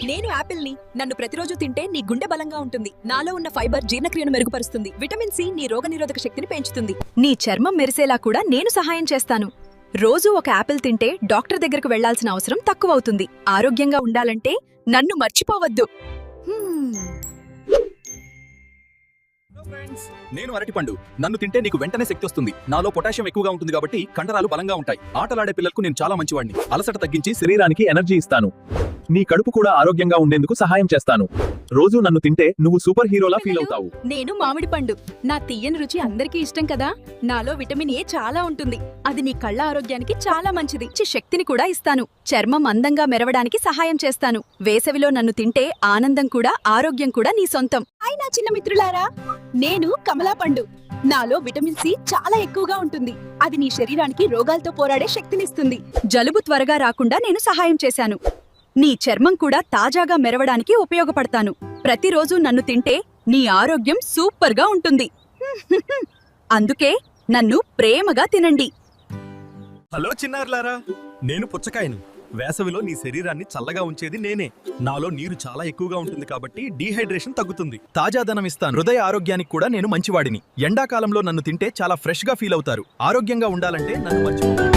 నేను యాపిల్ని. నన్ను ప్రతిరోజు తింటే నీ గుండె బలంగా ఉంటుంది. నాలో ఉన్న ఫైబర్ జీర్ణక్రియను మెరుగుపరుస్తుంది. విటమిన్ సి నీ రోగనిరోధక శక్తిని పెంచుతుంది. నీ చర్మం మెరిసేలా కూడా నేను సహాయం చేస్తాను. రోజూ ఒక యాపిల్ తింటే డాక్టర్ దగ్గరకు వెళ్లాల్సిన అవసరం తక్కువవుతుంది. ఆరోగ్యంగా ఉండాలంటే నన్ను మర్చిపోవద్దు. నేను అరటిపండు. నన్ను తింటే నీకు వెంటనే శక్తి వస్తుంది. నాలో పొటాషియం ఎక్కువగా ఉంటుంది కాబట్టి కండరాలు బలంగా ఉంటాయి. ఆటలాడే పిల్లలకు నేను చాలా మంచివాడిని. అలసట తగ్గించి శరీరానికి ఎనర్జీ ఇస్తాను. నీ కడుపు కూడా ఆరోగ్యంగా ఉండేందుకు సహాయం చేస్తాను. రోజు నన్ను తింటే నువ్వు సూపర్ హీరోలా ఫీల్ అవుతావు. నేను మామిడి పండు. నా తీయని రుచి అందరికీ ఇష్టం కదా. నాలో విటమిన్ ఏ చాలా ఉంటుంది. అది నీ కళ్ళ ఆరోగ్యానికి చాలా మంచిది. శక్తిని కూడా ఇస్తాను. చర్మం అందంగా మెరవడానికి సహాయం చేస్తాను. వేసవిలో నన్ను తింటే ఆనందం కూడా ఆరోగ్యం కూడా నీ సొంతం. హాయ్ నా చిన్న మిత్రులారా, నేను కమలా పండు. నాలో విటమిన్ సి చాలా ఎక్కువగా ఉంటుంది. అది నీ శరీరానికి రోగాలతో పోరాడే శక్తినిస్తుంది. జలుబు త్వరగా రాకుండా నేను సహాయం చేశాను. నీ చర్మం కూడా తాజాగా మెరవడానికి ఉపయోగపడతాను. ప్రతిరోజు నన్ను తింటే నీ ఆరోగ్యం సూపర్గా ఉంటుంది. అందుకే నన్ను ప్రేమగా తినండి. హలో చిన్నారులారా, నేను పుచ్చకాయను. వేసవిలో నీ శరీరాన్ని చల్లగా ఉంచేది నేనే. నాలో నీరు చాలా ఎక్కువగా ఉంటుంది కాబట్టి డీహైడ్రేషన్ తగ్గుతుంది. తాజాదనం ఇస్తాను. హృదయ ఆరోగ్యానికి కూడా నేను మంచివాడిని. ఎండాకాలంలో నన్ను తింటే చాలా ఫ్రెష్ గా ఫీల్ అవుతారు. ఆరోగ్యంగా ఉండాలంటే నన్ను మర్చిపోతారు.